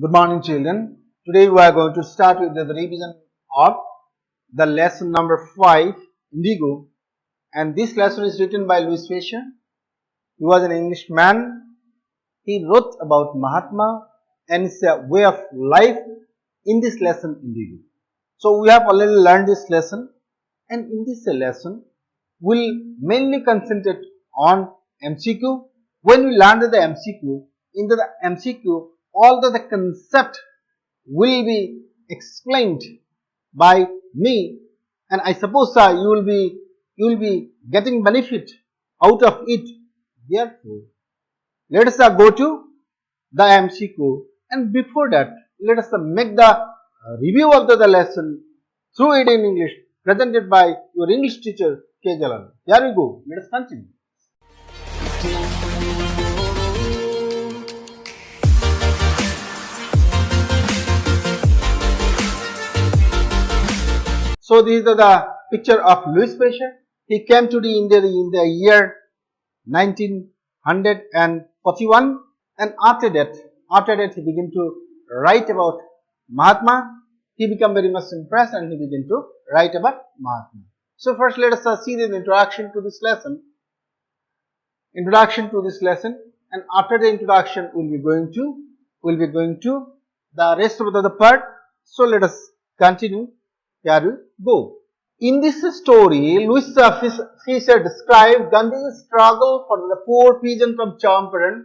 Good morning, children. Today we are going to start with the revision of the lesson number 5, Indigo. And this lesson is written by Louis Fisher. He was an Englishman. He wrote about Mahatma and his way of life in this lesson, Indigo. So we have already learned this lesson, and in this lesson we'll mainly concentrate on MCQ. When we learn the MCQ, in the MCQ all the concept will be explained by me, and I suppose you will be getting benefit out of it. Therefore, let us go to the MCQ, and before that let us make the review of the lesson through it in English, presented by your English teacher K. Jalan. Here we go. Let us continue. So this is the picture of Louis Pasteur. He came to the India in the year 1941, and after that he began to write about Mahatma. He became very much impressed and he began to write about Mahatma. So first let us see the introduction to this lesson. And after the introduction we'll be going to the rest of the part. So let us continue. Here we go. In this story, Louis Fisher described Gandhiji's struggle for the poor peasants of Champaran,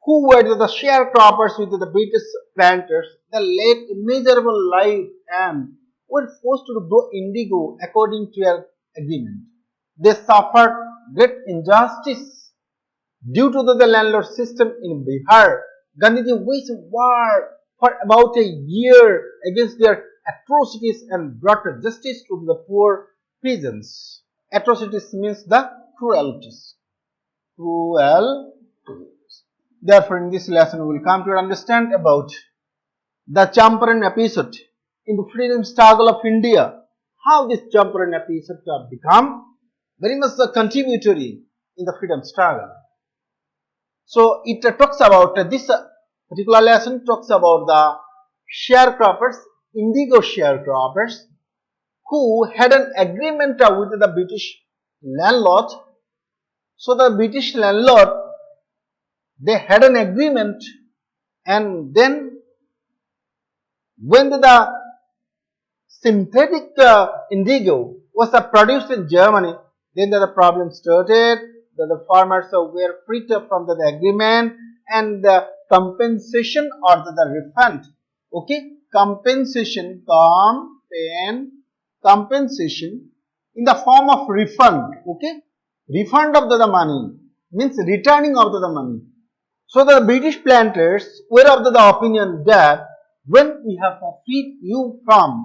who were the sharecroppers with the British planters. They led a miserable life and were forced to grow indigo according to their agreement. They suffered great injustice due to the landlord system in Bihar. Gandhiji waged war for about a year against their atrocities and brought justice to the poor peasants. Atrocities means the cruelties. Therefore, in this lesson, we will come to understand about the Champaran episode in the freedom struggle of India. How this Champaran episode have become very much contributory in the freedom struggle. So, it talks about this particular lesson talks about the sharecroppers, Indigo sharecroppers, who had an agreement with the British landlord. So the British landlord, they had an agreement, and then when the synthetic indigo was produced in Germany, then the problem started. The farmers were freed from the agreement, and the compensation or the refund. Okay, compensation in the form of refund. Okay, refund of the money means returning of the money. So the British planters were of the opinion that when we have freed you from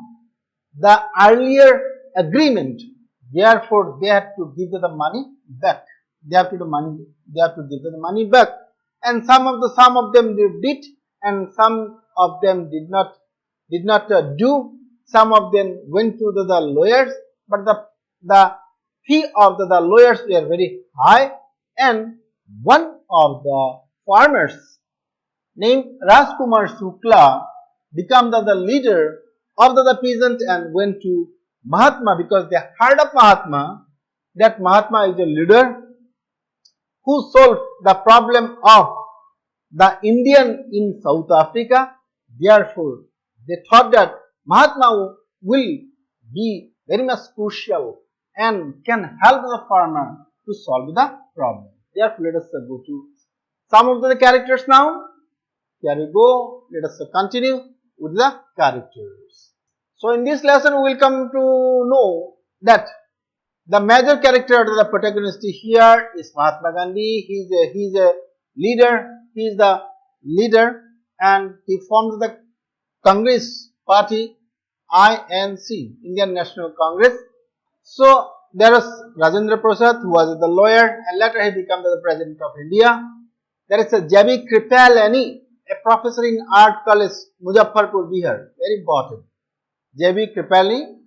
the earlier agreement, therefore they have to give the money back. They have to give the money back, and some of them did, and some of them did not do. Some of them went to the lawyers, but the fee of the lawyers were very high, and one of the farmers named Raj Kumar Shukla became the leader of the peasants and went to Mahatma, because they heard of Mahatma, that Mahatma is a leader who solved the problem of the Indian in South Africa. Therefore, they thought that Mahatma will be very much crucial and can help the farmer to solve the problem. Therefore, let us go to some of the characters now. Here we go. Let us continue with the characters. So, in this lesson, we will come to know that the major character of the protagonist here is Mahatma Gandhi. He is a leader. He is the leader, and he formed the Congress Party, INC, Indian National Congress. So there was Rajendra Prasad, who was the lawyer, and later he became the president of India. There is a J.B. Kripalani, a professor in Art College, Muzaffarpur, Bihar. Very important. J.B. Kripalani,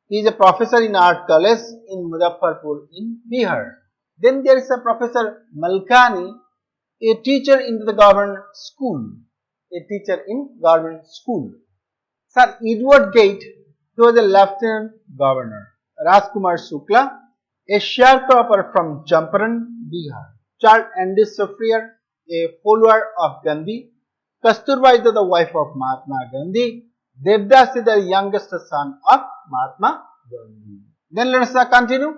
he is a professor in Art College in Muzaffarpur in Bihar. Then there is a Professor Malkani, a teacher in the government school. a teacher in government school. Sir Edward Gate, he was a lieutenant governor. Raj Kumar Shukla, a sharecropper from Champaran, Bihar. Charles Andy Safrier, a follower of Gandhi. Kasturba is the wife of Mahatma Gandhi. Devdas is the youngest son of Mahatma Gandhi. Then let us continue.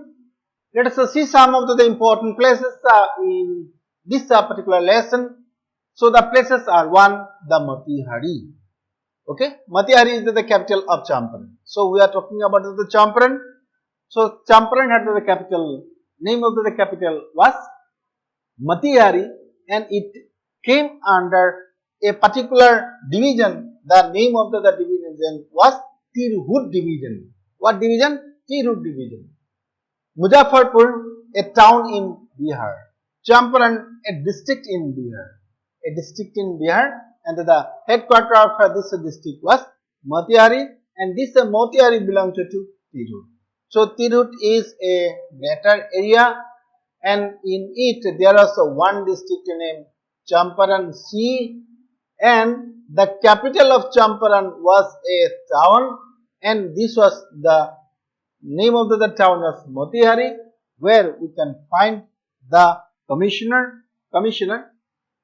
Let us see some of the important places in this particular lesson. So the places are one, the Motihari. Okay, Motihari is the capital of Champaran. So we are talking about the Champaran. So Champaran had the capital, name of the capital was Motihari, and it came under a particular division. The name of the division was Tirhut division. What division? Tirhut division. Muzaffarpur, a town in Bihar. Champaran, a district in Bihar. A district in Bihar, and the headquarter of this district was Motihari, and this Motihari belonged to Tirhut. So Tirhut is a greater area, and in it there was one district named Champaran C, and the capital of Champaran was a town, and this was the name of the town was Motihari, where we can find the commissioner.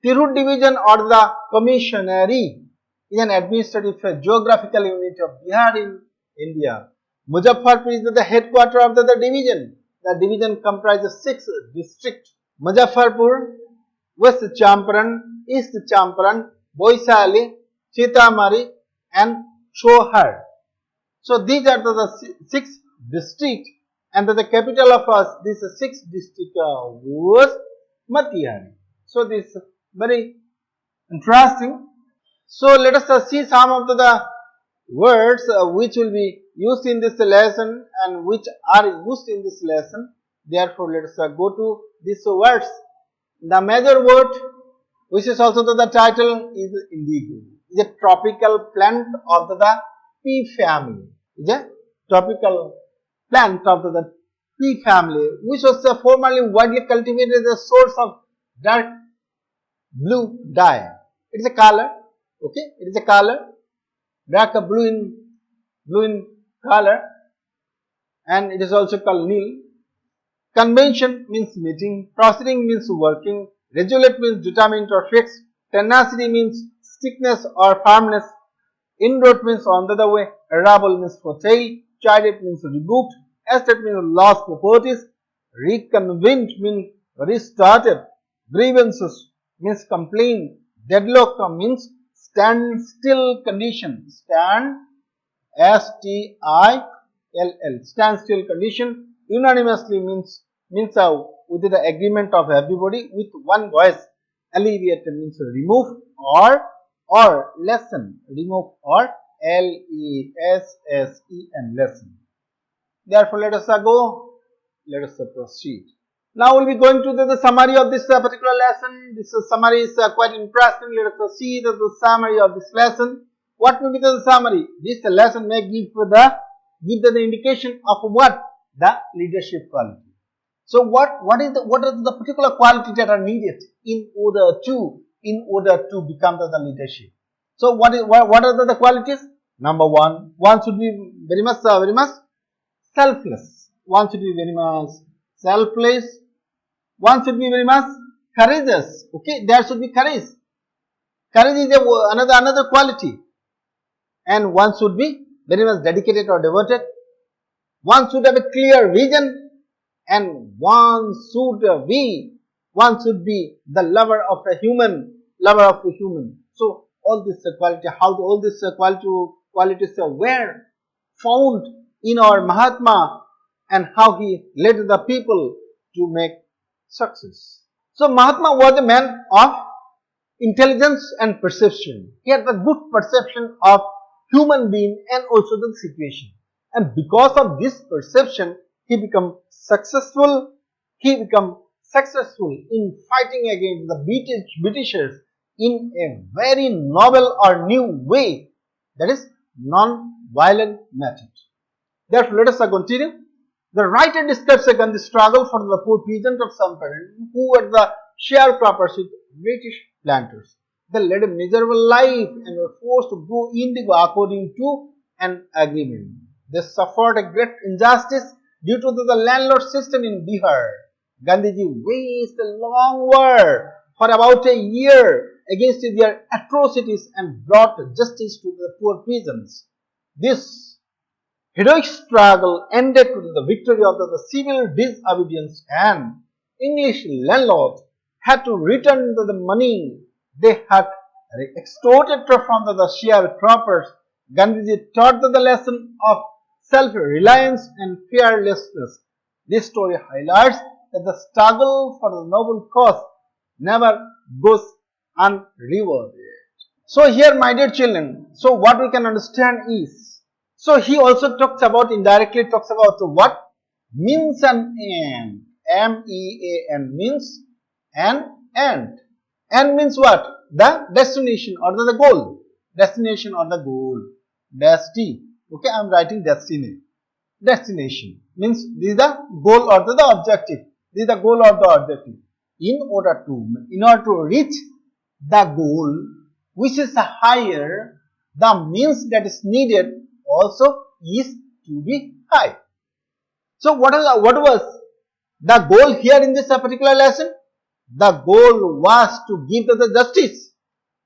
Tirhut division or the commissionary is an administrative geographical unit of Bihar in India. Muzaffarpur is the headquarter of the division. The division comprises 6 districts: Muzaffarpur, West Champaran, East Champaran, Boisali, Sitamarhi, and Shohar. So these are the 6 districts, and the capital of these 6 districts was Motihari. So this is very interesting. So let us see some of the words which will be used in this lesson and which are used in this lesson. Therefore, let us go to these words. The major word, which is also the title, is indigo. It is a tropical plant of the pea family. It is a tropical plant of the pea family, which was formerly widely cultivated as a source of dark blue dye. It is a color. Okay, it is a color, dark blue in color, and it is also called nil. Convention means meeting, proceeding means working, resolute means determined or fixed, tenacity means stiffness or firmness, inroad means on the way, arable means foretell, chided means rebuked, estate means lost properties, reconvened means restarted, grievances means complaint, deadlock means stand still condition, stand S-T-I-L-L, stand still condition. Unanimously means with the agreement of everybody with one voice. Alleviate means remove or lessen, remove or L-E-S-S-E-N, lessen. Therefore, let us proceed. Now we will be going to the summary of this particular lesson. This summary is quite interesting. Let us see the summary of this lesson. What will be the summary? This lesson may give the indication of what? The leadership quality. So what are the particular qualities that are needed in order to become the leadership? So what are the qualities? Number one should be very much selfless. One should be very much selfless. One should be very much courageous. Okay, there should be courage. Courage is another quality. And one should be very much dedicated or devoted. One should have a clear vision, and one should be the lover of a human. So all this quality, how all these qualities were found in our Mahatma, and how he led the people to make success. So Mahatma was a man of intelligence and perception. He had a good perception of human being and also the situation. And because of this perception, he became successful. In fighting against the Britishers in a very novel or new way, that is non-violent method. Therefore, let us continue. The writer describes again the struggle for the poor peasant of Champaran who were the sharecroppers with British planters. They led a miserable life and were forced to grow indigo according to an agreement. They suffered a great injustice due to the landlord system in Bihar. Gandhiji waged a long war for about a year against their atrocities and brought justice to the poor peasants. This heroic struggle ended with the victory of the civil disobedience, and English landlords had to return the money they had extorted from the sharecroppers. Gandhiji taught the lesson of self-reliance and fearlessness. This story highlights that the struggle for the noble cause never goes unrewarded. So here, my dear children, so what we can understand is, so he also indirectly talks about what? Means an end. M-E-A-N means an end. End means what? The destination or the goal. Destination or the goal. Desti. Okay, I am writing destiny. Destination means this is the goal or the objective. This is the goal or the objective. In order to reach the goal which is higher, the means that is needed also is to be high. So what was the goal here in this particular lesson? The goal was to give the justice.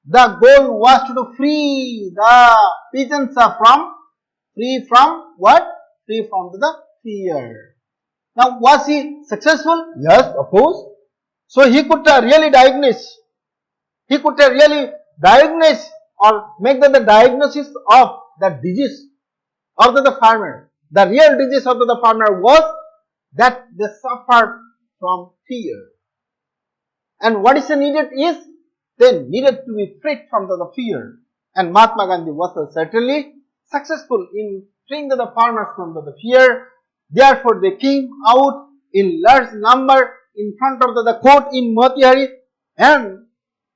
The goal was to free the peasants from what? Free from the fear. Now, was he successful? Yes, of course. So he could really diagnose. He could really diagnose or make the diagnosis of the disease of the farmer. The real disease of the farmer was that they suffered from fear. And what is needed is they needed to be freed from the fear. And Mahatma Gandhi was certainly successful in freeing the farmers from the fear. Therefore, they came out in large number in front of the court in Motihan, and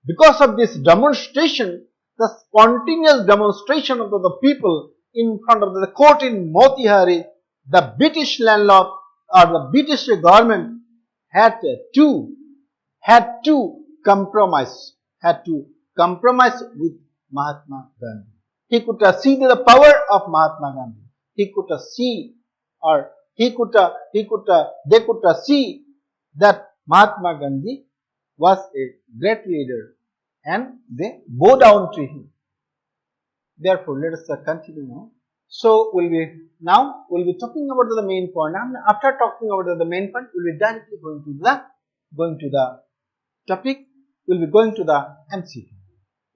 because of this demonstration, the spontaneous demonstration of the people in front of the court in Motihan, the British landlord or the British government had to compromise with Mahatma Gandhi. He could see the power of Mahatma Gandhi. He could see, or they could see that Mahatma Gandhi was a great leader, and they bow down to him. Therefore, let us continue now. So, we'll be talking about the main point. And after talking about the main point, we'll be directly going to the topic. We'll be going to the MCQ.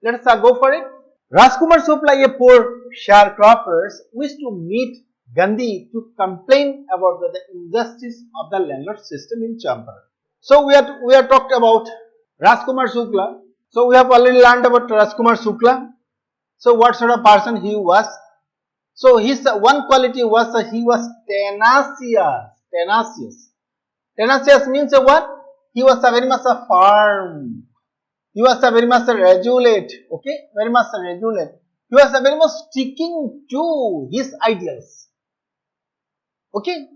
Let us go for it. Raj Kumar Shukla, a poor sharecroppers, wished to meet Gandhi to complain about the injustice of the landlord system in Champaran. So we are talked about Raj Kumar Shukla. So we have already learned about Raj Kumar Shukla. So what sort of person he was? So his one quality was he was tenacious. Tenacious means what? He was very much firm. He was very much resolute. Okay, very much resolute. He was very much sticking to his ideals. Okay,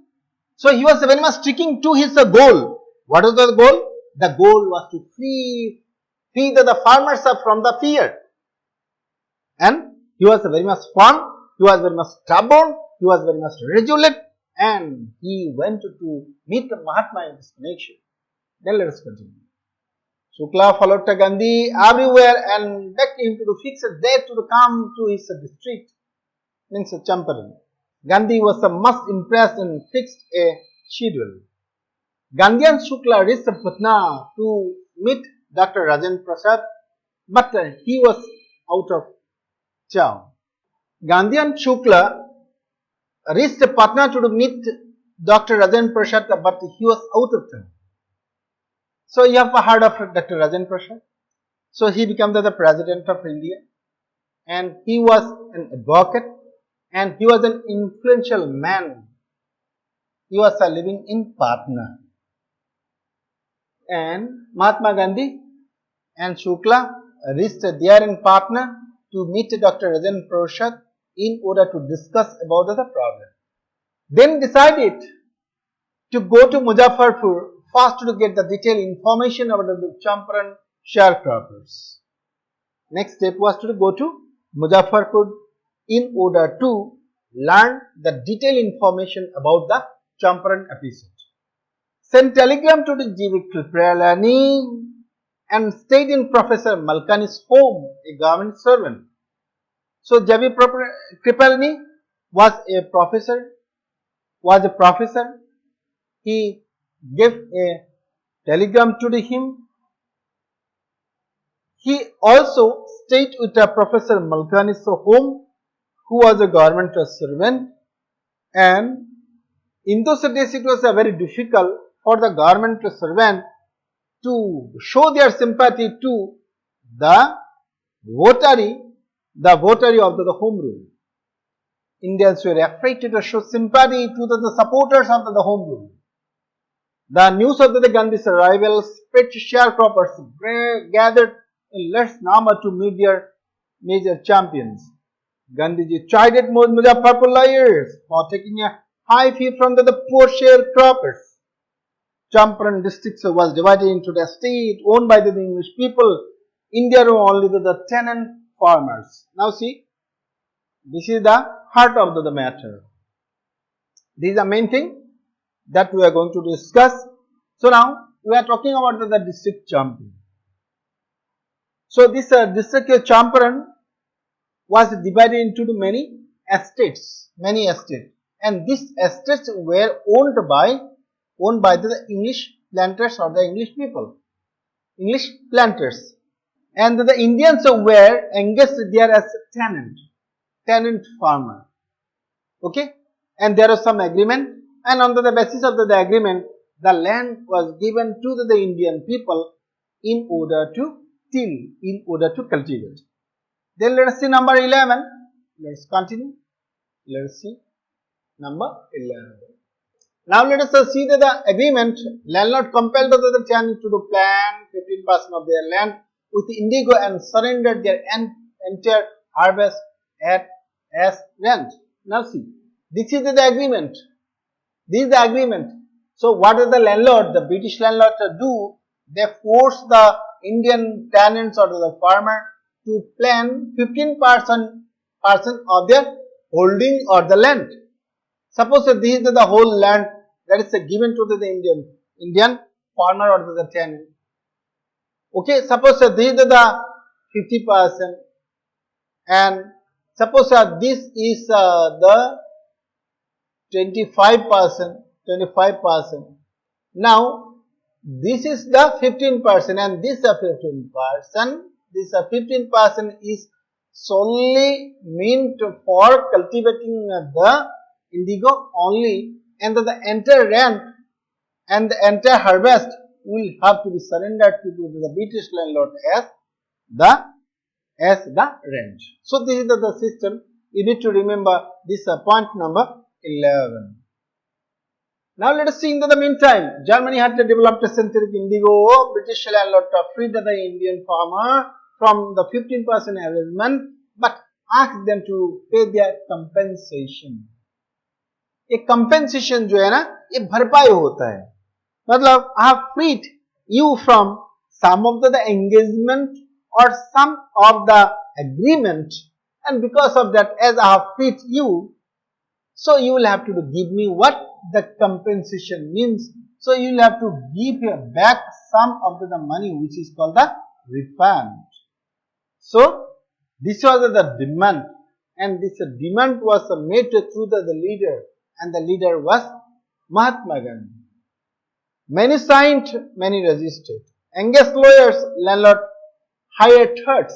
so he was very much sticking to his goal. What was the goal? The goal was to free the farmers from the fear. And he was very much firm. He was very much stubborn. He was very much resolute. And he went to meet Mahatma in this connection. Then let us continue. Shukla followed Gandhi everywhere and begged him to fix a date to come to his district, means Champaran. Gandhi was much impressed and fixed a schedule. Gandhi and Shukla reached Patna to meet Dr. Rajendra Prasad, but he was out of town. Gandhi and Shukla reached Patna to meet Dr. Rajendra Prasad, but he was out of town. So you have heard of Dr. Rajendra Prasad. So he became the president of India, and he was an advocate, and he was an influential man. He was living in Patna. And Mahatma Gandhi and Shukla reached there in Patna to meet Dr. Rajendra Prasad in order to discuss about the problem. Then decided to go to Muzaffarpur first to get the detailed information about the Champaran sharecroppers. Next step was to go to Muzaffarpur in order to learn the detailed information about the Champaran episode. Sent telegram to the G.V. Kripalani and stayed in Professor Malkani's home, a government servant. So J.V. Kripalani was a professor. He gave a telegram to him. He also stayed with Professor Malkani's home, who was a government servant, and in those days it was very difficult for the government servant to show their sympathy to the votary of the home rule. Indians were afraid to show sympathy to the supporters of the home rule. The news of the Gandhi's arrival spread to sharecroppers gathered in large number to meet their major champions. Gandhiji chided Muzaffarpur for taking a high fee from the poor sharecroppers. Champaran district was divided into the state owned by the English people. India were only the tenant farmers. Now see, this is the heart of the matter. This is the main thing that we are going to discuss. So now we are talking about the district Champaran. So this district Champaran was divided into many estates, and these estates were owned by the English planters or the English people, English planters, and the Indians were engaged there as tenant farmer. Okay, and there was some agreement, and on the basis of the agreement, the land was given to the Indian people in order to till, in order to cultivate. Then let us see number 11. Let's continue. Let us see number 11. Now let us see the agreement. Landlord compelled the tenant to plant 15% of their land with indigo and surrendered their entire harvest as rent. Now see, this is the agreement. This is the agreement. So what does the landlord, the British landlord do? They force the Indian tenants or the farmer to plant 15% of their holding or the land. Suppose this is the whole land that is given to the Indian farmer or the tenant. Okay, suppose this is the 50%, and suppose this is the 25%. Now this is the 15% and this is 15%. This 15% is solely meant for cultivating the indigo only, and the entire rent and the entire harvest will have to be surrendered to the British landlord as the rent. So this is the system. You need to remember this point number 11. Now let us see in the meantime, Germany had developed a synthetic indigo. British landlord freed the Indian farmer from the 15% arrangement, but asked them to pay their compensation. ये compensation जो है ना, ये भरपाई होता है. मतलब I have freed you from some of the engagement or some of the agreement, and because of that, as I have freed you, so you will have to give me what the compensation means. So you will have to give back some of the money, which is called the refund. So this was the demand, and this demand was made through the leader, and the leader was Mahatma Gandhi. Many signed, many resisted. Engaged lawyers, landlord hired thirds.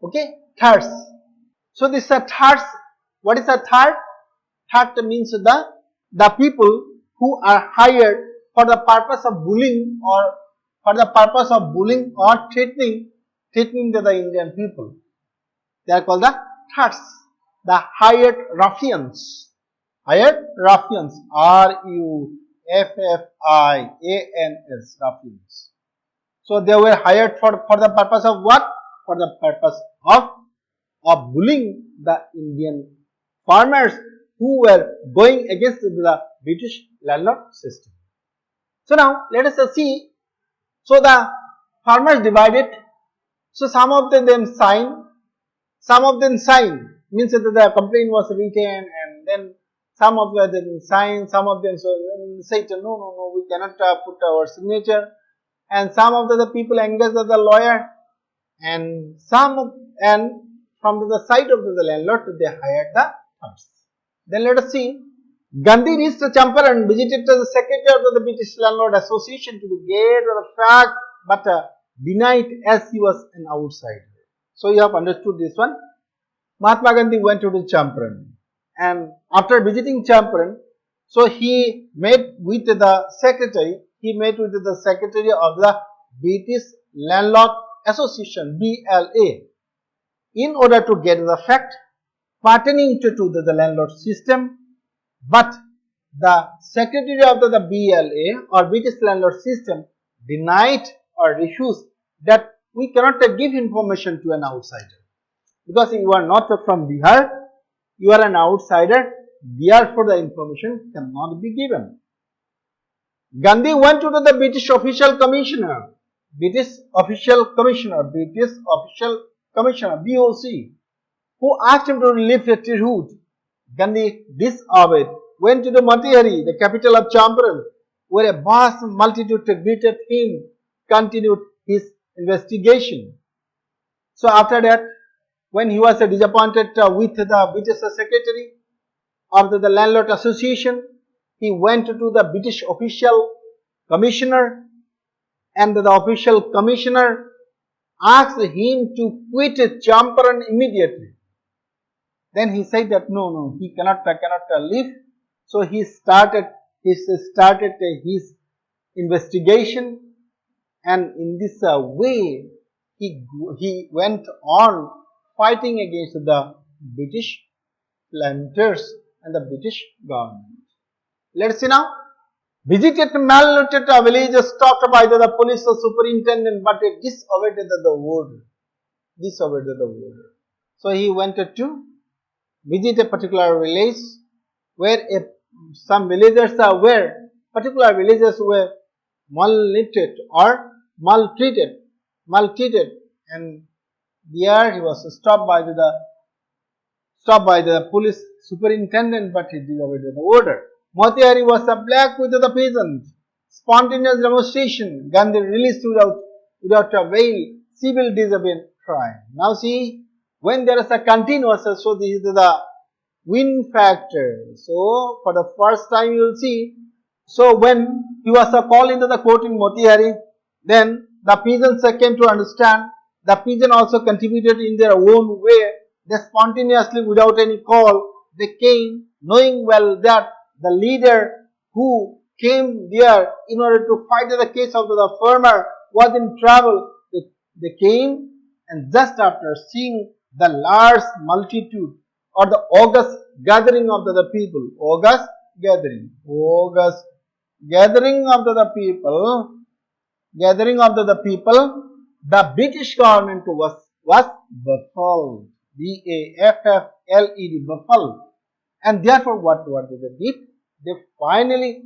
Okay, thirds. So this thirds. What is a third? Third means the people who are hired for the purpose of bullying or threatening the Indian people. They are called the thirds, the hired ruffians. Hired ruffians, R-U-F-F-I-A-N-S, ruffians. So they were hired for the purpose of what? For the purpose of bullying the Indian farmers who were going against the British landlord system. So now let us see. So the farmers divided So some of them sign, some of them sign, means that the complaint was written, and then some of them sign, some of them say no, we cannot put our signature, and some of the people engaged as the lawyer, and from the side of the landlord they hired the thugs. Then let us see. Gandhi reached Champaran, visited the secretary of the British Landlord Association to get the fact, but denied as he was an outsider. So you have understood this one. Mahatma Gandhi went to Champaran, and after visiting Champaran, so he met with the secretary. He met with the secretary of the British Landlord Association (BLA) in order to get the fact pertaining to the landlord system. But the secretary of the BLA or British landlord system denied or refused that we cannot give information to an outsider, because you are not from Bihar, you are an outsider, therefore the information cannot be given. Gandhi went to the British official commissioner, BOC, who asked him to relieve the truth. Gandhi disobeyed, went to the Motihan, the capital of Champaran, where a vast multitude greeted him, continued his investigation. So after that, when he was disappointed with the British secretary of the Landlord Association, he went to the British official commissioner, and the official commissioner asked him to quit Champaran immediately. Then he said that no, he cannot leave. So he started his investigation, and in this way he went on fighting against the British planters and the British government. Let's see now. Visited malnoted villages stopped by the police superintendent, but he disobeyed the order. So he wanted to visit a particular village where some villagers particular villagers were malnourished or maltreated, and there he was stopped by the police superintendent, but he disobeyed the order. Motihan was black with the peasants. Spontaneous demonstration. Gandhi released without a bail. Civil disobedience trial. Now see, when there is a continuous, so this is the win factor. So for the first time you will see. So when he was called into the court in Motihan, then the peasants came to understand. The peasants also contributed in their own way. They spontaneously, without any call, they came, knowing well that the leader who came there in order to fight the case of the farmer was in trouble. They came, and just after seeing the large multitude or the august gathering of the people, august gathering of the people, the British government was baffled, BAFFLED, baffled, and therefore what they did? They finally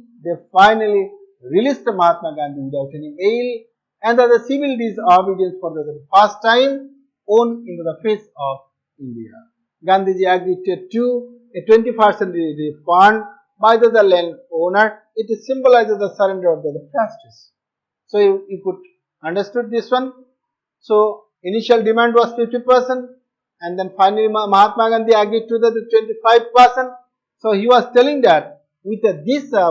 released Mahatma Gandhi without any bail, and the civil disobedience for the first time on into the face of India. Gandhiji agreed to a 20% refund by the landowner. It symbolizes the surrender of the prestige. So you could understood this one. So initial demand was 50%, and then finally Mahatma Gandhi agreed to the 25%. So he was telling that with this they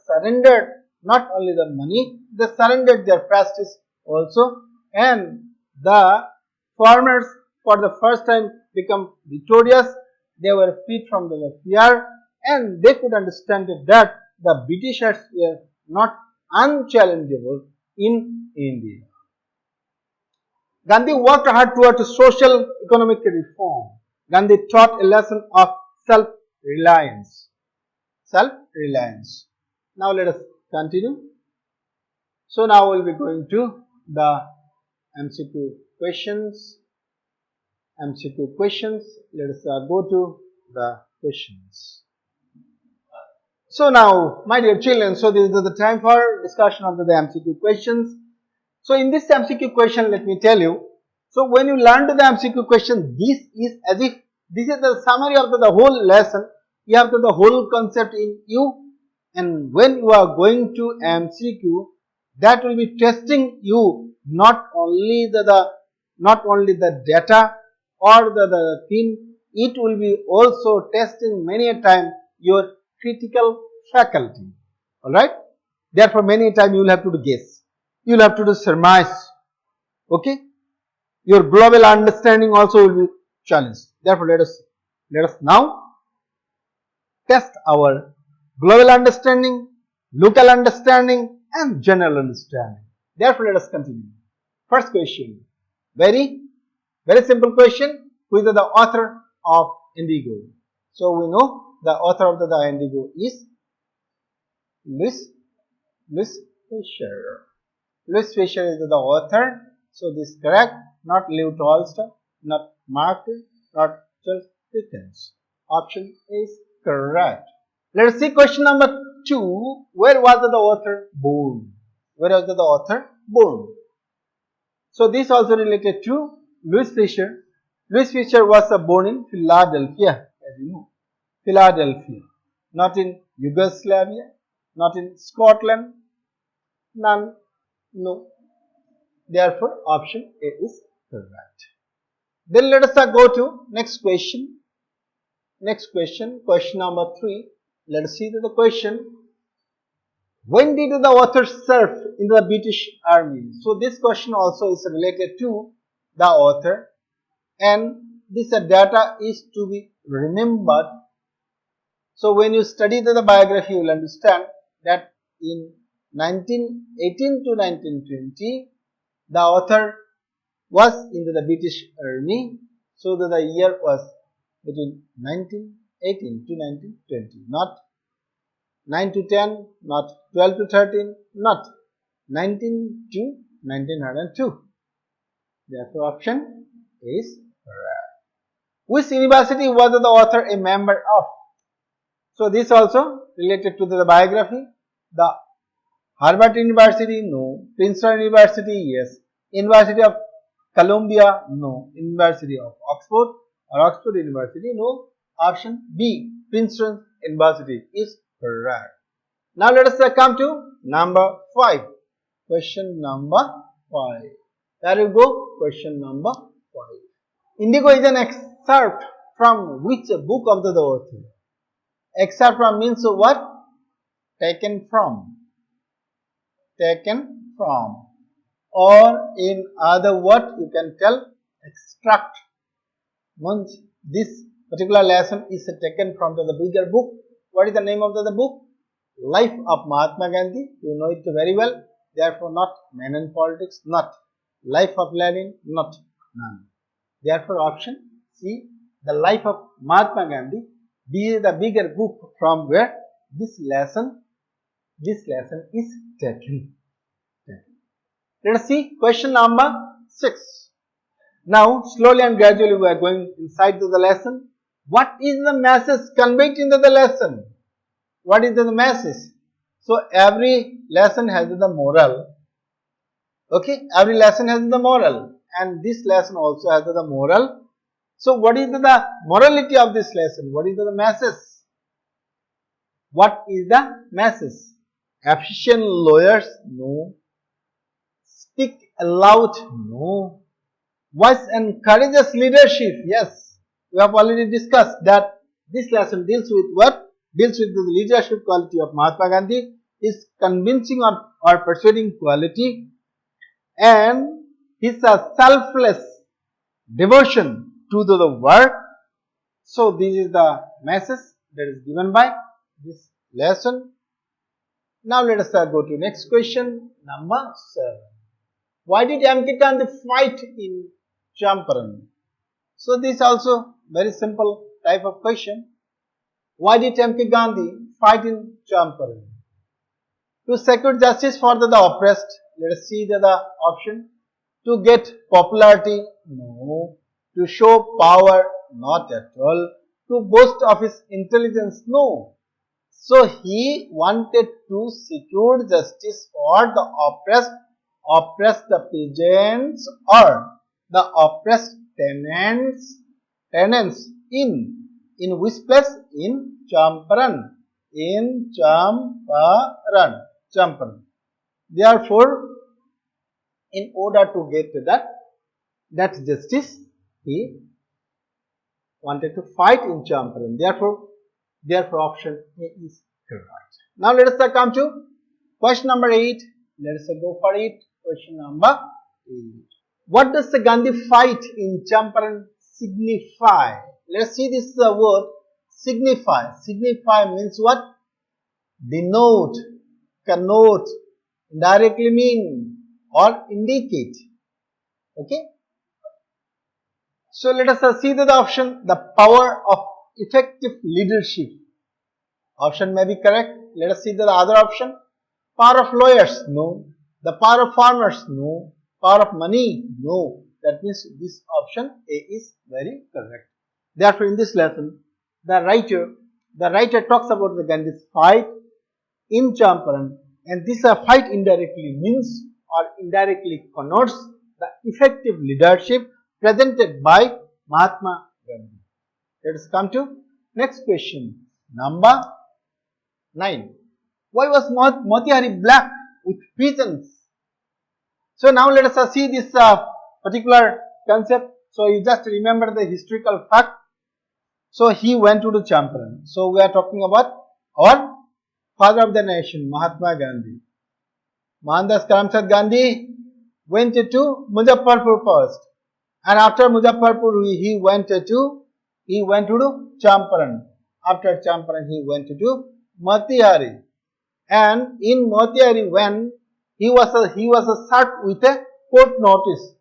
surrendered not only the money, they surrendered their prestige also, and the farmers for the first time become victorious. They were freed from the fear, and they could understand that the Britishers were not unchallengeable in India. Gandhi worked hard towards social economic reform. Gandhi taught a lesson of self-reliance. Now let us continue. So now we will be going to the MCQ questions. Let us go to the questions. So now, my dear children, so this is the time for discussion of the MCQ questions. So in this MCQ question, let me tell you. So when you learn to the MCQ question, this is as if this is the summary of the whole lesson. You have the whole concept in you, and when you are going to MCQ, that will be testing you not only the data or the thing. It will be also testing many a time your critical faculty. All right. Therefore, many a time you will have to do guess. You will have to do surmise. Okay. Your global understanding also will be challenged. Therefore, let us now test our global understanding, local understanding, and general understanding. Therefore, let us continue. First question, very simple question. Who is the author of Indigo? So we know the author of the Indigo is Louis Fisher. Louis Fisher is the author. So this is correct. Not Lew Tolstoy, not Mark Twain, not Charles Dickens. Option is correct. Let us see question number 2. Where was the author born? Where was the author born? So this also related to Louis Fisher. Louis Fisher was born in Philadelphia, as you know. Philadelphia. Not in Yugoslavia, not in Scotland, none, no. Therefore, option A is correct. Then let us go to next question. Next question, question number 3. Let us see the question. When did the author serve in the British Army? So this question also is related to the author, and this data is to be remembered. So when you study the biography, you will understand that in 1918 to 1920, the author was in the British Army. So the year was between 1918 to 1920, not 9 to 10, not 12 to 13, not 19 to 1902. Therefore, option is correct. Which university was the author a member of? So this also related to the biography. The Harvard University, no. Princeton University, yes. University of Columbia, no. University of Oxford or Oxford University, no. Option B, Princeton University is correct. Now let us come to number 5. Question number 5. There you go. Question number 5. Indigo is an excerpt from which book of the author? Excerpt from means what? Taken from. Taken from. Or in other words, you can tell extract. Means this particular lesson is taken from the bigger book. What is the name of the book? Life of Mahatma Gandhi. You know it very well. Therefore, not Men and Politics, not Life of Lenin, not none. Therefore, option C, the Life of Mahatma Gandhi. This is the bigger book from where this lesson is taken. Let us see question number 6. Now, slowly and gradually we are going inside to the lesson. What is the message conveyed into the lesson? What is the message? So, every lesson has the moral. Okay, every lesson has the moral, and this lesson also has the moral. So, what is the morality of this lesson? What is the message? What is the message? Efficient lawyers? No. Speak aloud? No. Wise and courageous leadership? Yes. We have already discussed that this lesson deals with what? Deals with the leadership quality of Mahatma Gandhi, is convincing or persuading quality, and his selfless devotion to the work. So this is the message that is given by this lesson. Now let us go to next question, number 7. Why did M.K. Gandhi fight in Champaran? So this is also very simple type of question. Why did M.K. Gandhi fight in Champaran? To secure justice for the oppressed. Let us see the option. To get popularity? No. To show power? Not at all. To boast of his intelligence? No. So he wanted to secure justice for the oppressed oppressed peasants or the oppressed tenants in which place? In Champaran. In Champaran. Therefore, in order to get that justice, he wanted to fight in Champaran. Therefore option A is correct. Now let us come to question number 8. Let us go for it. Question number 8. What does the Gandhi fight in Champaran signify? Let us see this word signify. Signify means what? Denote, connote, directly mean or indicate. Okay. So let us see the option, the power of effective leadership. Option may be correct. Let us see the other option. Power of lawyers? No. The power of farmers? No. Power of money? No. That means this option A is very correct. Therefore, in this lesson, the writer talks about the Gandhi's fight in Champaran, and this fight indirectly means or indirectly connotes the effective leadership presented by Mahatma Gandhi. Let us come to next question. Number 9. Why was Motihan black with peasants? So now let us see this particular concept. So you just remember the historical fact. So he went to the Champaran. So we are talking about our father of the nation, Mahatma Gandhi. Mohandas Karamchand Gandhi went to Muzaffarpur first, and after Muzaffarpur he went to Champaran. After Champaran he went to Motihari, and in Motihari when he was served with a court notice.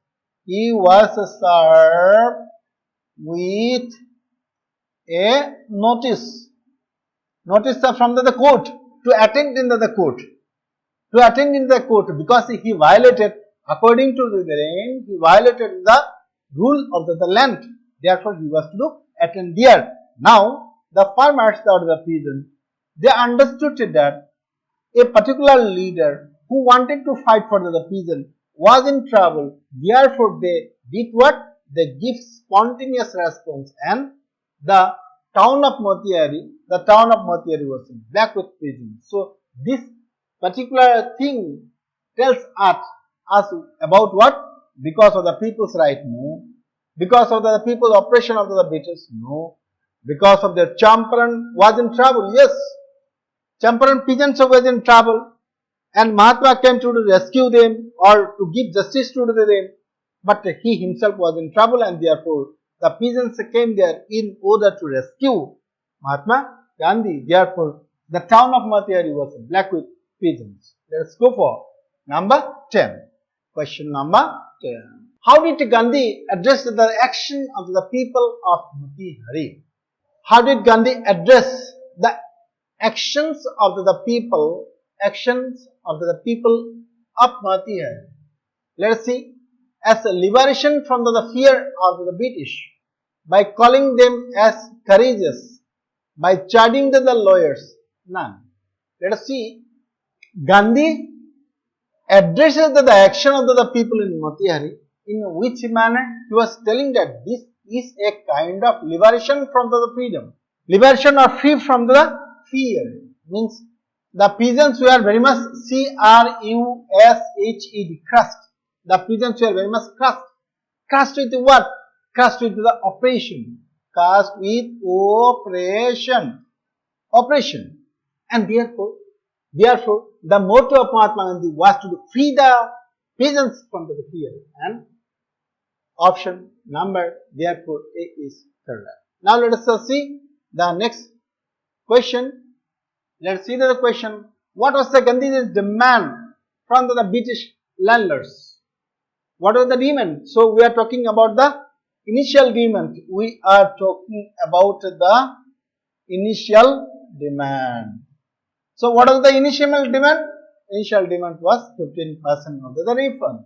He was served with a notice from the court to attend in the court. Because he violated, according to the reign, he violated the rule of the land. Therefore, he was to attend there. Now, the farmers or the peasants, they understood that a particular leader who wanted to fight for the peasant was in trouble. Therefore, they did what? They give spontaneous response, and the town of Motihari was black with peasants. So, this particular thing tells us about what? Because of the people's right? No. Because of the people's oppression of the British? No. Because of the Champaran was in trouble? Yes. Champaran peasants were in trouble, and Mahatma came to rescue them or to give justice to them. But he himself was in trouble, and therefore the peasants came there in order to rescue Mahatma Gandhi. Therefore, the town of Motihari was black with peasants. Let us go for number 10. Question number 10. How did Gandhi address the action of the people of Motihari? How did Gandhi address the actions of the people of Motihan? Let us see. As a liberation from the fear of the British, by calling them as courageous, by charging the lawyers, none. Let us see. Gandhi addresses the action of the people in Motihari. In which manner? He was telling that this is a kind of liberation from the freedom. Liberation or free from the fear. Means the peasants were very much crushed. Crushed. The peasants were very much crushed. Crushed with what? Crushed with the oppression. Crushed with oppression. And therefore, the motto of Mahatma Gandhi was to free the peasants from the fear. And option number, therefore, A is correct. Now let us see the next question. Let us see the question. What was the Gandhi's demand from the British landlords? What was the demand? So we are talking about the initial demand. We are talking about the initial demand. So what was the initial demand? Initial demand was 15% of the refund.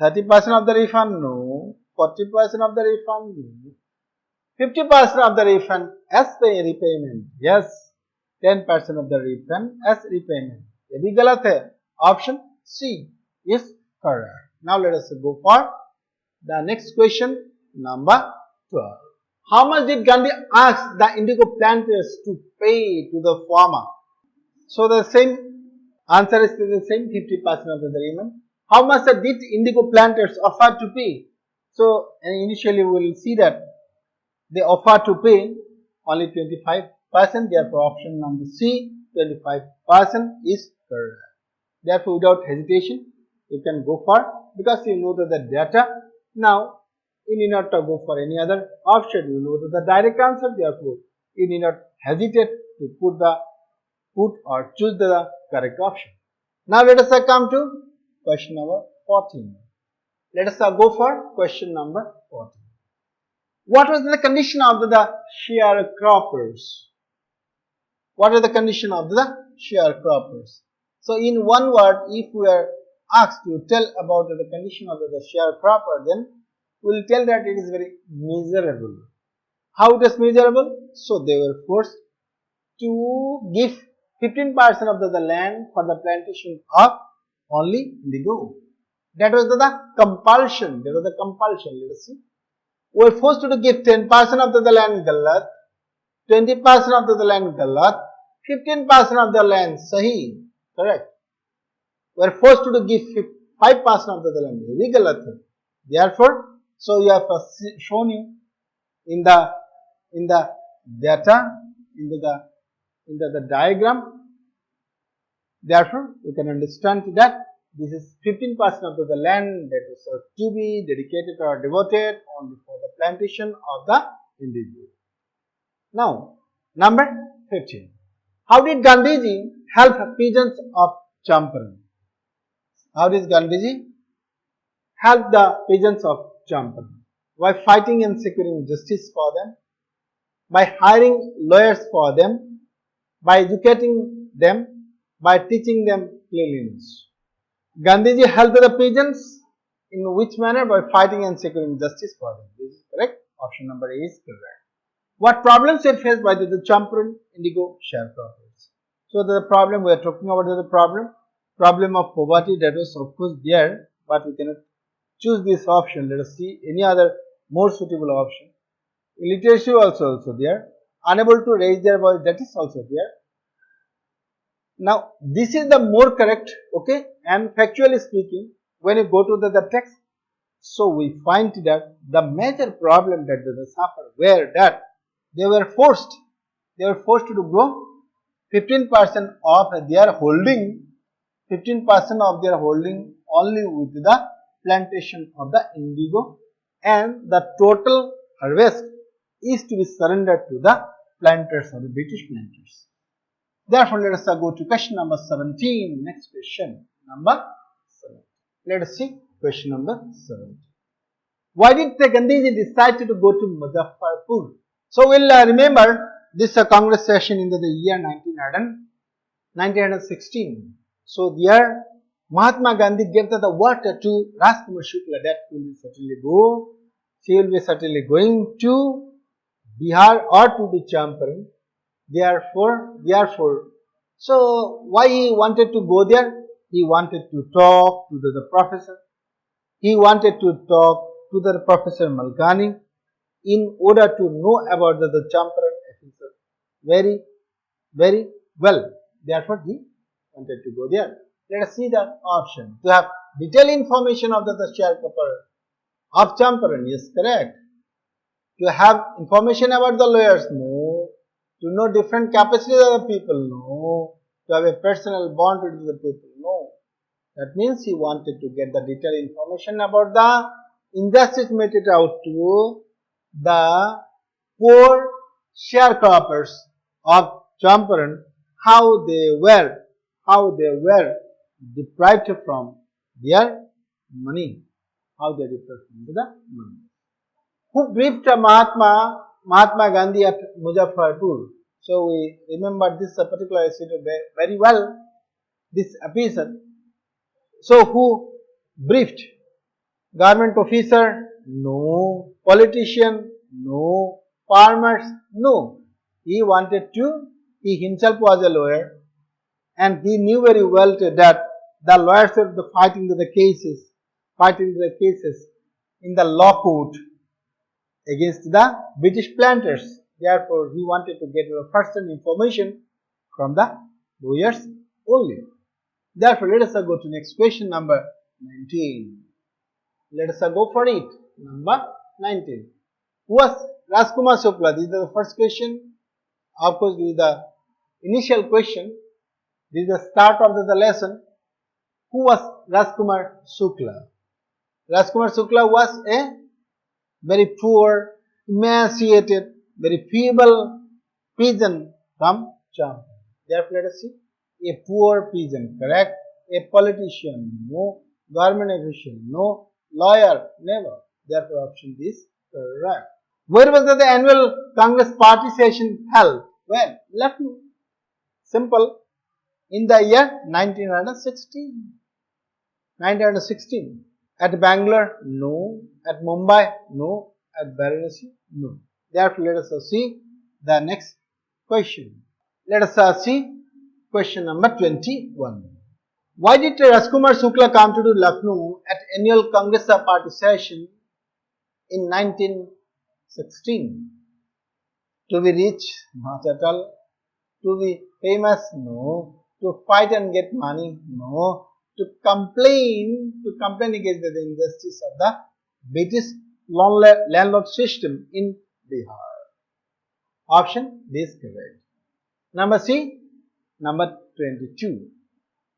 30% of the refund? No. 40% of the refund? No. 50% of the refund as repayment? Yes. 10% of the refund as repayment. ये भी गलत है. Option C. Yes, correct. Now let us go for the next question, number 12. How much did Gandhi ask the indigo planters to pay to the farmer? So the same answer is the same, 50% of the agreement. How much did indigo planters offer to pay? So initially we will see that they offer to pay only 25%. Therefore option number C, 25% is correct. Therefore without hesitation you can go for, because you know that the data. Now you need not to go for any other option. You know that the direct answer. Therefore you need not hesitate to put or choose the correct option. Now let us come to question number 14. Let us go for question number 14. What was the condition of the sharecroppers? What is the condition of the sharecroppers? So in one word, if we are asked to tell about the condition of the sharecropper, then we will tell that it is very miserable. How it is miserable? So they were forced to give 15% of the land for the plantation of only indigo. That was the compulsion. That was the compulsion. Let us see. We were forced to give 10% of the land galat, 20% of the land galat, 15% of the land sahi. Correct. We are forced to give 5% of the land very galat. Therefore, so you have shown you in the data, in the diagram. Therefore, you can understand that this is 15% of the land that is to be dedicated or devoted only for the plantation of the indigo. Now, number 15. How did Gandhiji help peasants of Champaran? How did Gandhiji help the peasants of Champaran? By fighting and securing justice for them, by hiring lawyers for them, by educating them, by teaching them cleanliness. Gandhiji helped the peasants in which manner? By fighting and securing justice for them. This is correct. Option number A is correct. What problems are faced by the Champaran indigo sharecroppers? So the problem we are talking about is the problem of poverty, that was of course there, but we cannot choose this option. Let us see any other more suitable option. Illiteracy also there. Unable to raise their voice, that is also there. Now this is the more correct, okay, and factually speaking, when you go to the text, so we find that the major problem that they suffer were that they were forced to grow 15% of their holding, 15% of their holding only with the plantation of the indigo, and the total harvest is to be surrendered to the planters or the British planters. Therefore, let us go to question number 17. Next question, number 7. Let us see question number 7. Why did Gandhiji decide to go to Muzaffarpur? So, we will remember this Congress session in the year 1916. So, there Mahatma Gandhi gave the word to Raj Kumar Shukla that he will certainly go. She will be certainly going to Bihar or to the Champaran. Therefore, so why he wanted to go there? He wanted to talk to the professor. He wanted to talk to the Professor Malkani in order to know about the Champaran episode very well. Therefore, he wanted to go there. Let us see the option. To have detailed information of the sharecropper of Champaran, yes, correct. To have information about the lawyers, no. To know different capacities of the people, no. To have a personal bond with the people, no. That means he wanted to get the detailed information about the injustice meted out to the poor sharecroppers of Champaran, how they were deprived from their money, how they deprived from the money. Who briefed Mahatma Gandhi at Muzaffarpur? So we remember this particular incident very well, this episode. So who briefed? Government officer? No. Politician? No. Farmers? No. He himself was a lawyer, and he knew very well that the lawyers are fighting the cases fighting the cases in the law court against the British planters. Therefore, he wanted to get the first-hand information from the lawyers only. Therefore, let us go to next question number 19. Let us go for it. Number 19. Who was Raj Kumar Shukla? This is the first question. Of course, this is the initial question. This is the start of the lesson. Who was Raj Kumar Shukla? Raj Kumar Shukla was a very poor, emaciated, very feeble peasant from Champaran. Therefore, let us see. A poor peasant, correct? A politician, no. Government official, no. Lawyer, never. Therefore, option B is correct. Where was the annual Congress party session held? When? Lucknow. Simple. In the year 1916. 1916. At Bangalore? No. At Mumbai? No. At Varanasi? No. Therefore, let us see the next question. Let us see question number 21. Why did Raj Kumar Shukla come to Lucknow at annual Congress party session in 1916? To be rich? Not at all. To be famous? No. To fight and get money? No. To complain against the injustice of the British landlord system in Bihar. Option B is correct. Number C, number 22.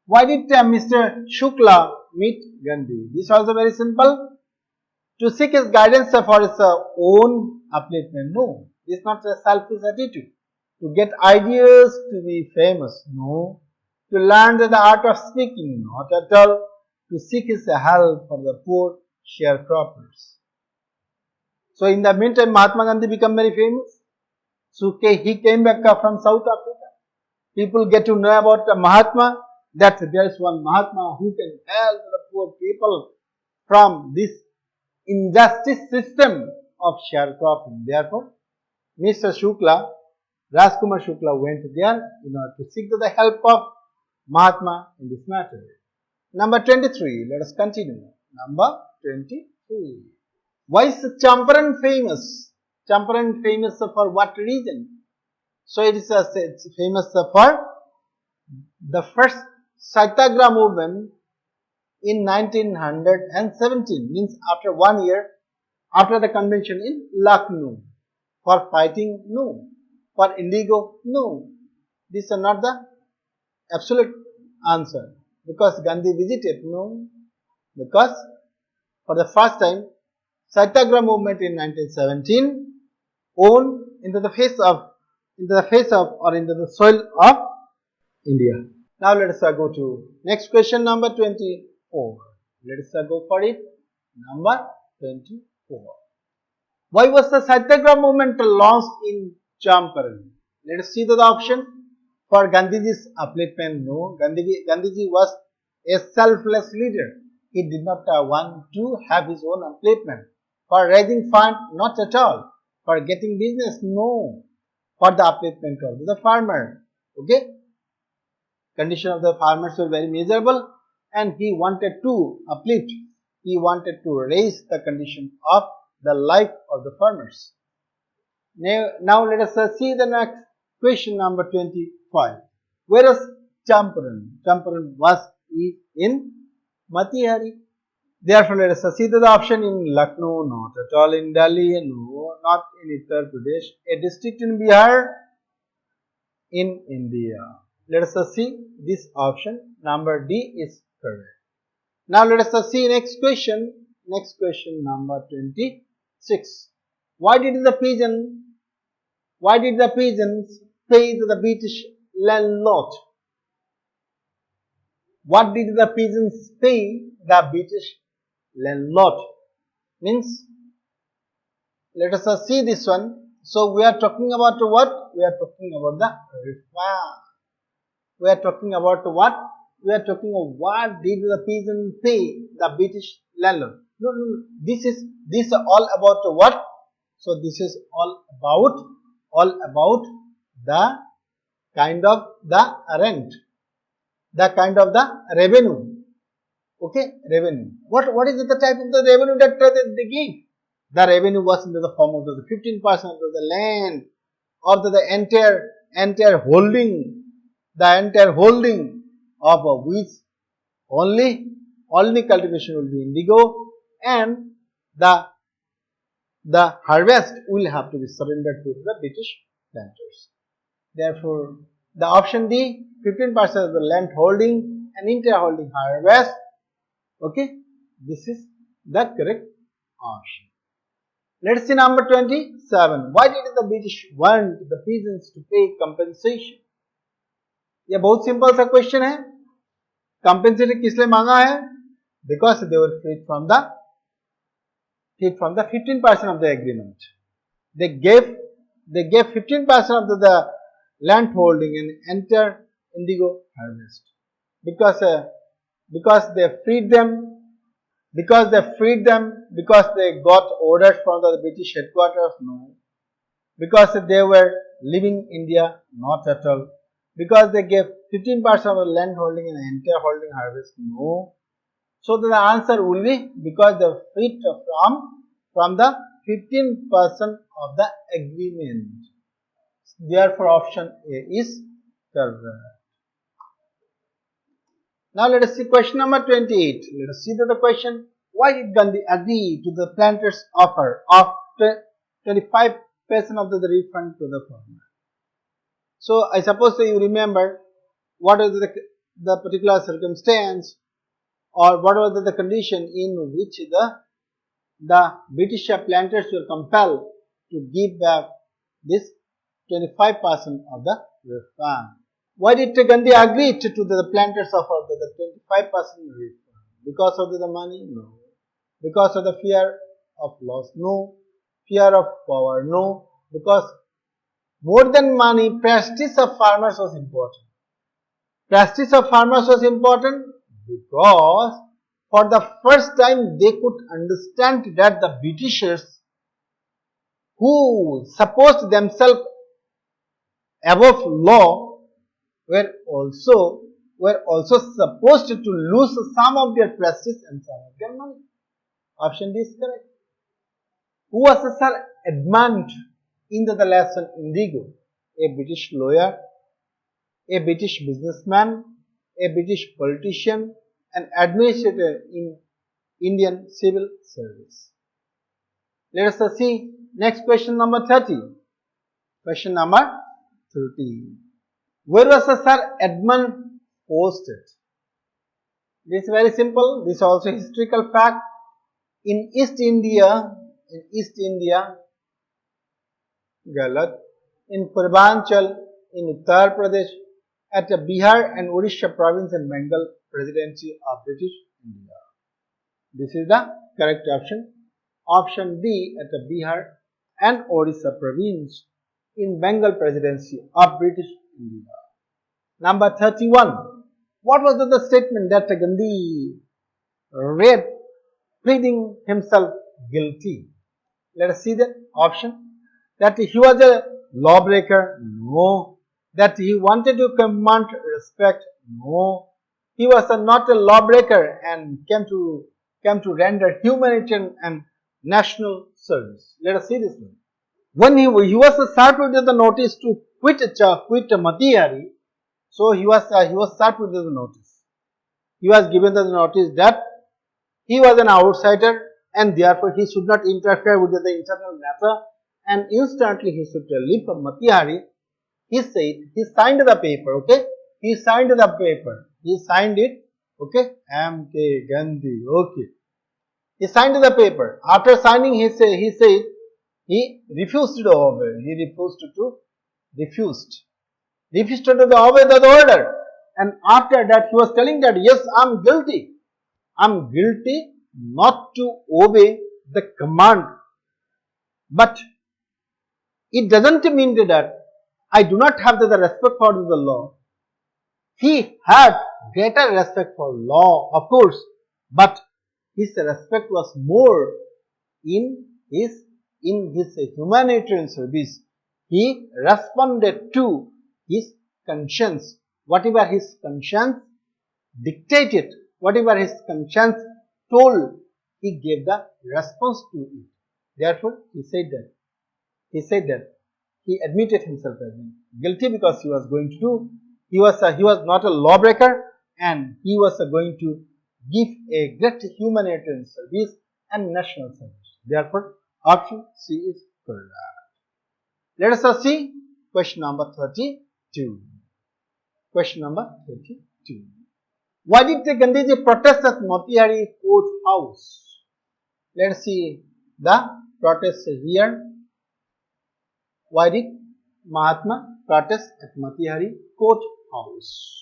Why did Mr. Shukla meet Gandhi? This is also very simple. To seek his guidance for his own upliftment. No, this is not a selfish attitude. To get ideas to be famous. No. To learn the art of speaking. Not at all. To seek his help for the poor sharecroppers. So in the meantime, Mahatma Gandhi became very famous. So he came back from South Africa. People get to know about Mahatma, that there is one Mahatma who can help the poor people from this injustice system of sharecropping. Therefore, Mr. Shukla, Raj Kumar Shukla went there in order to seek the help of Mahatma in this matter. Number 23, let us continue. Number 23. Why is Champaran famous? Champaran famous for what reason? So it is famous for the first Satyagraha movement in 1917, means after 1 year after the convention in Lucknow. For fighting? No. For Indigo? No. These are not the absolute answer. Because Gandhi visited? No. Because for the first time Satyagraha movement in 1917 owned into the soil of India. Now let us go to next question number 24. Let us go for it. Number 24. Why was the Satyagraha movement launched in Champaran? Let us see the option. For Gandhiji's upliftment. No. Gandhiji was a selfless leader. He did not want to have his own upliftment. For raising fund? Not at all. For getting business? No. For the upliftment of the farmer. Okay. Condition of the farmers were very miserable and he wanted to uplift. He wanted to raise the condition of the life of the farmers. Now let us see the next question number 25. Where is Champaran? Champaran was in Motihan. Therefore, let us see the option in Lucknow, not at all in Delhi, no, not in Uttar Pradesh, a district in Bihar, in India. Let us see this option. Number D is correct. Now let us see next question. Next question number 26. Why did the peasants pay to the British landlord? What did the peasants pay the British landlord? Means, let us see this one. So we are talking about what? We are talking about the reform. We are talking about what? We are talking about what did the peasants pay the British landlord? No. This is all about what? So this is all about the kind of the rent, the kind of the revenue. Okay, revenue. What is the type of the revenue that they give? The revenue was in the form of the 15% of the land, or the entire holding, the entire holding of which only cultivation will be indigo, and the harvest will have to be surrendered to the British planters. Therefore, the option D, 15% of the land holding and entire holding harvest. Okay, this is the correct option. Let us see number 27. Why did the British want the peasants to pay compensation? यह बहुत simple सा question है. Compensation किस लिए मांगा है? Because they were freed from the 15% of the agreement. They gave 15% of the land holding and entire indigo harvest because they freed them, because they got orders from the British headquarters? No. Because they were leaving India? Not at all. Because they gave 15% of the land holding and entire holding harvest? No. So the answer will be because they were freed from the 15% of the agreement. Therefore, option A is correct. Now let us see question number 28. Let us see the question. Why did Gandhi agree to the planters' offer of 25% of the refund to the farmer? So I suppose you remember what is the particular circumstance, or what was the condition in which the British planters were compelled to give back this 25% of the refund. Why did Gandhi agree to the planters offer the 25% refund? Because of the money? No. Because of the fear of loss? No. Fear of power? No. Because more than money, prestige of farmers was important. Prestige of farmers was important because for the first time they could understand that the Britishers, who supposed themselves above law, were also supposed to lose some of their prestige and some of their money. Option D is correct. Who was Sir Edmund in the lesson Indigo? A British lawyer, a British businessman, a British politician, an administrator in Indian civil service. Let us see next question number 30. Question number 30. Where was Sir Edmund posted? This is very simple. This is also historical fact. In East India, Galat, in Purvanchal, in Uttar Pradesh, at the Bihar and Odisha province and Bengal presidency of British India. This is the correct option. Option D, at the Bihar and Odisha province in Bengal presidency of British India. Number 31. What was the statement that Gandhi read pleading himself guilty? Let us see the option. That he was a lawbreaker? No. That he wanted to command respect? No. He was not a lawbreaker and came to render humanitarian and national service. Let us see this one. When he was served with the notice to quit Motihan, so he was served with the notice. He was given the notice that he was an outsider and therefore he should not interfere with the internal matter, and instantly he should leave from Motihan. He said, he signed the paper, okay? He signed the paper. He signed it, okay? M.K. Gandhi, okay. He signed the paper. After signing, he said he refused to obey. He refused to obey the order. And after that, he was telling that, yes, I'm guilty. I'm guilty not to obey the command. But it doesn't mean that I do not have the respect for the law. He had greater respect for law, of course, but his respect was more in his humanitarian service. He responded to his conscience. Whatever his conscience dictated, whatever his conscience told, he gave the response to it. Therefore, he said that he admitted himself as guilty because he was going to do, he was not a lawbreaker, and he was going to give a great humanitarian service and national service. Therefore, option C is correct. Let us see question number 32. Question number 32. Why did the Gandhiji protest at Motihan Court House? Let us see the protest here. Why did Mahatma protest at Motihan Court House?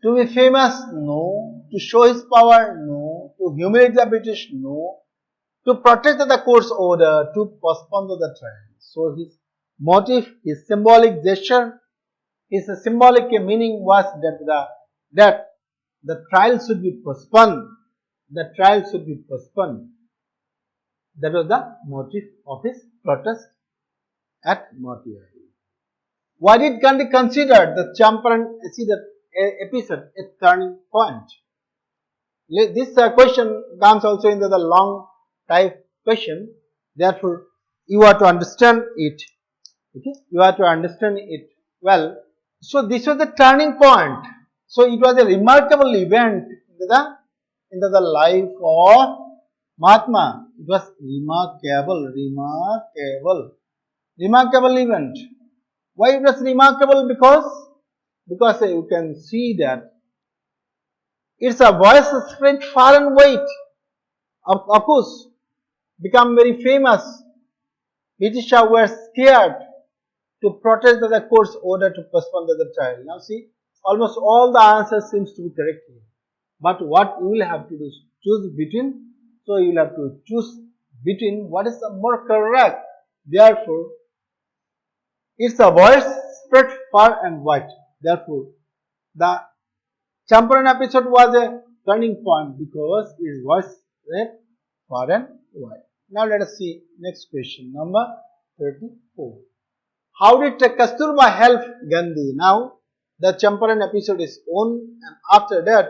To be famous? No. To show his power? No. To humiliate the British? No. To protest the court's order, to postpone the trial. So his motive, his symbolic gesture, his symbolic meaning was that the trial should be postponed. The trial should be postponed. That was the motive of his protest at Motihan. Why did Gandhi consider the Champaran episode a turning point? This question comes also into the long type question. Therefore, you have to understand it. Okay, you have to understand it well. So this was the turning point. So it was a remarkable event in the life of Mahatma. It was remarkable event. Why it was remarkable? Because you can see that its a voice spread far and wide. Of course, become very famous. British were scared to protest the court's order to postpone the trial. Now see, almost all the answers seems to be correct here. But what you will have to do is choose between. So you will have to choose between what is the more correct. Therefore, its a voice spread far and wide. Therefore, the Champaran episode was a turning point because its voice spread far and wide. Now let us see next question, number 34. How did Kasturba help Gandhi? Now the Champaran episode is on, and after that,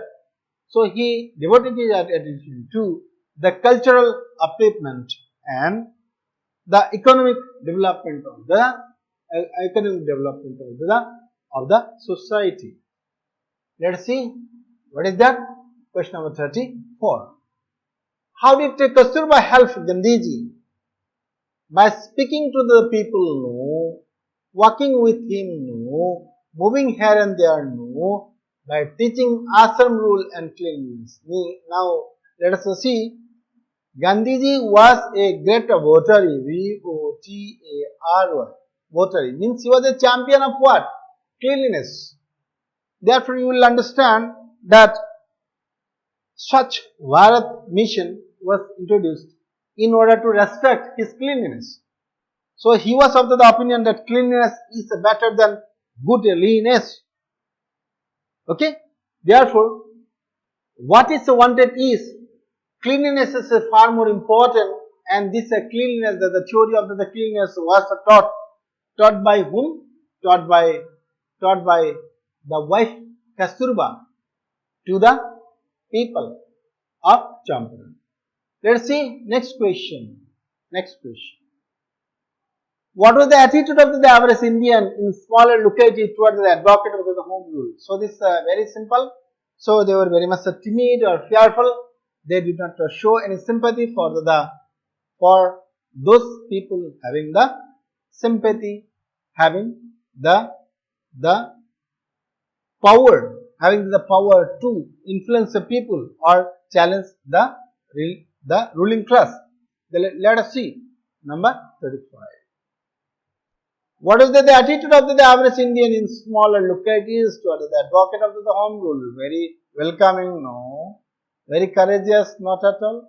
so he devoted his attention to the cultural upliftment and the economic development of the society. Let us see what is that. Question number 34. How did Kasturba help Gandhiji? By speaking to the people? No. Walking with him? No. Moving here and there? No. By teaching ashram rule and cleanliness? Now let us see. Gandhiji was a great votary. V-O-T-A-R-Y. Votary means he was a champion of what? Cleanliness. Therefore, you will understand that Swachh Bharat mission was introduced in order to respect his cleanliness. So he was of the opinion that cleanliness is better than goodliness. Okay. Therefore, what is wanted is cleanliness is far more important, and this cleanliness, the theory of the cleanliness was taught by whom? Taught by the wife Kasturba to the people of Champaran. Let us see next question. What was the attitude of the average Indian in smaller locality towards the advocate of the home rule? So this is very simple. So they were very much timid or fearful. They did not show any sympathy for those people having the sympathy, having the power to influence the people or challenge the ruling class. Let us see number 35. What is the attitude of the average Indian in smaller localities towards the advocate of the home rule? Very welcoming? No. Very courageous? Not at all.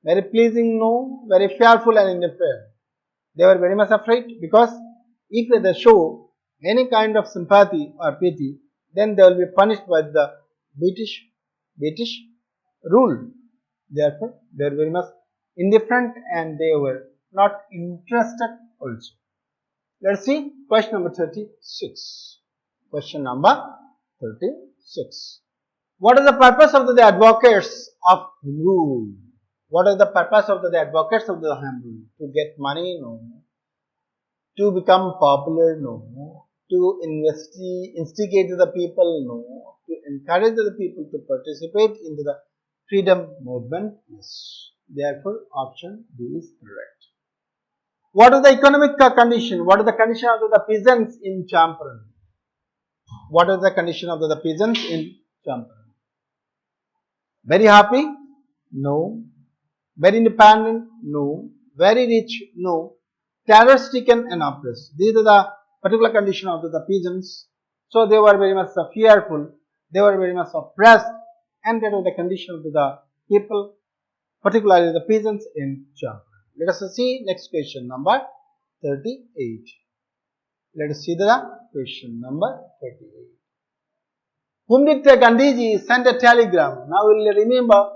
Very pleasing? No. Very fearful and indifferent. They were very much afraid, because if they show any kind of sympathy or pity, then they will be punished by the British rule. Therefore, they were very much indifferent and they were not interested also. Let us see question number 36. Question number 36. What is the purpose of the advocates of rule? What is the purpose of the advocates of the home rule? To get money? No. To become popular? No. To instigate the people? No. To encourage the people to participate in the freedom movement? Yes. Therefore, option D is correct. What is the economic condition? What is the condition of the peasants in Champaran? What is the condition of the peasants in Champaran? Very happy? No. Very independent? No. Very rich? No. Terror-stricken and oppressed. These are the particular condition of the peasants. So they were very much fearful. They were very much oppressed, and that was the condition of the people, particularly the peasants in Champaran. Let us see next question number 38. Let us see the question number 38. Whom did Gandhiji send a telegram? Now we will remember,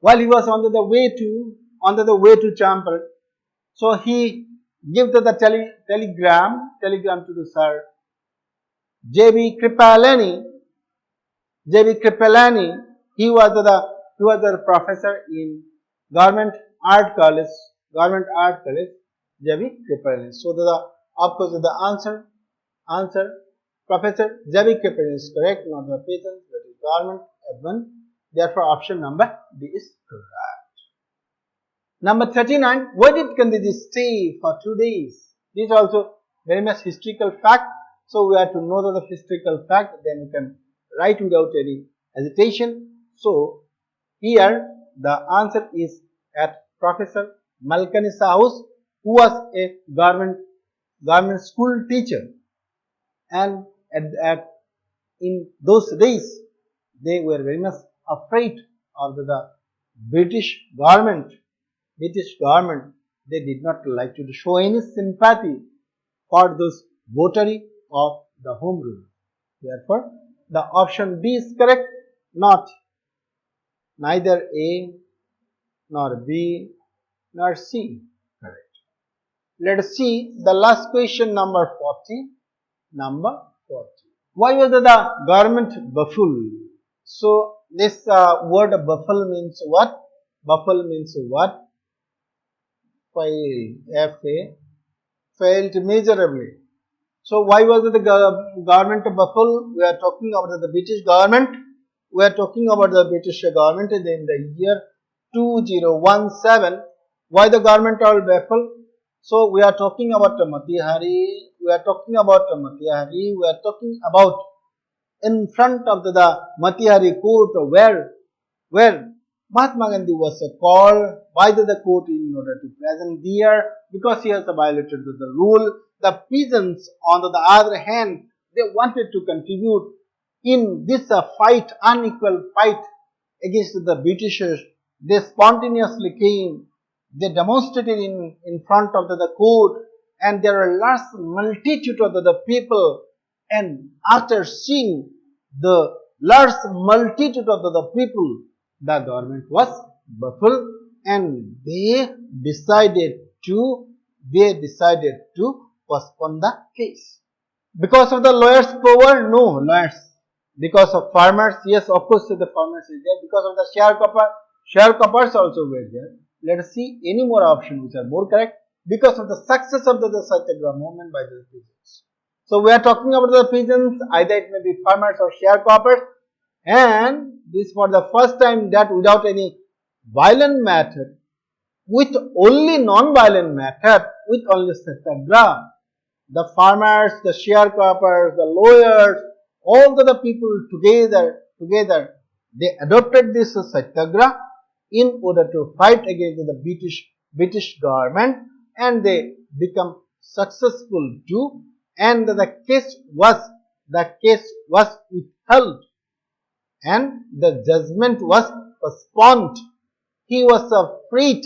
while he was on the way to Champaran, so he gave the telegram to the sir J.B. Kripalani. J.B. Kripalani, he was the professor in Government Art College, J.B. Kripalani. So of course the answer Professor J.B. Champaran is correct, not the peasants, that is government admin. Therefore, option number D is correct. Number 39. Why did Gandhiji stay for 2 days? This is also very much historical fact. So we have to know the historical fact, then we can write without any hesitation. So here the answer is at Professor Malkani's house, who was a government school teacher, and in those days they were very much afraid of the British government. They did not like to show any sympathy for those votaries of the home rule. Therefore, the option B is correct, not neither A nor B nor C. Correct. Let us see the last question, number 40. Why was the government baffled? So this word baffle means what? Baffle means what? Failed miserably. So why was the government baffled? We are talking about the British government. We are talking about the British government in the year 2017. Why the government all baffled? So we are talking about Motihari. We are talking about in front of the Motihari court, where Mahatma Gandhi was called by the court in order to present there, because he has violated the rule. The peasants, on the other hand, they wanted to contribute in this unequal fight against the Britishers. They spontaneously came. They demonstrated in front of the court, and there were large multitude of the people. And after seeing the large multitude of the people, the government was baffled, and they decided to postpone the case. Because of the lawyers' power? No, lawyers. Because of farmers? Yes, of course the farmers is there. Because of the sharecroppers also were there. Let us see any more options which are more correct. Because of the success of the Satyagraha movement by the peasants. So we are talking about the peasants, either it may be farmers or sharecroppers, and this for the first time that without any violent method, with only non-violent method, with only Satyagraha, the farmers, the sharecroppers, the lawyers, all the people together, they adopted this Satyagraha in order to fight against the British government, and they become successful too, and the case was withheld, and the judgment was postponed. He was freed,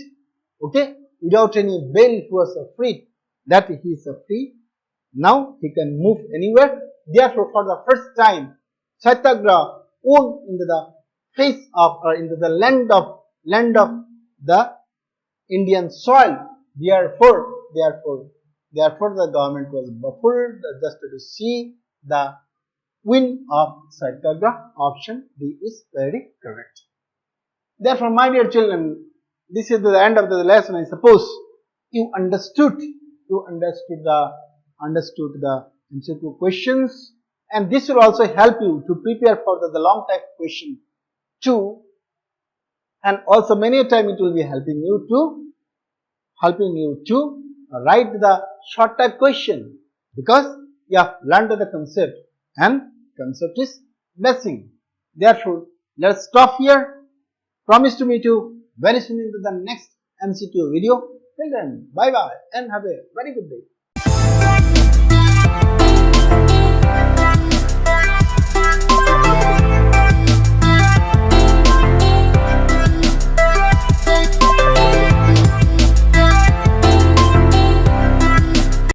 okay, without any bail. He was freed, that he is free. Now he can move anywhere. Therefore, for the first time, Satyagraha owned into the face of, or into the land of the Indian soil. Therefore the government was baffled just to see the win of Satyagraha. Option D is very correct. Therefore, my dear children, this is the end of the lesson. I suppose you understood the MCQ questions, and this will also help you to prepare for the long type question too. And also many a time it will be helping you to write the short type question, because you have learned the concept and concept is basic. Therefore, let's stop here. Promise to meet you very soon into the next MCQ video. Till then, bye bye and have a very good day.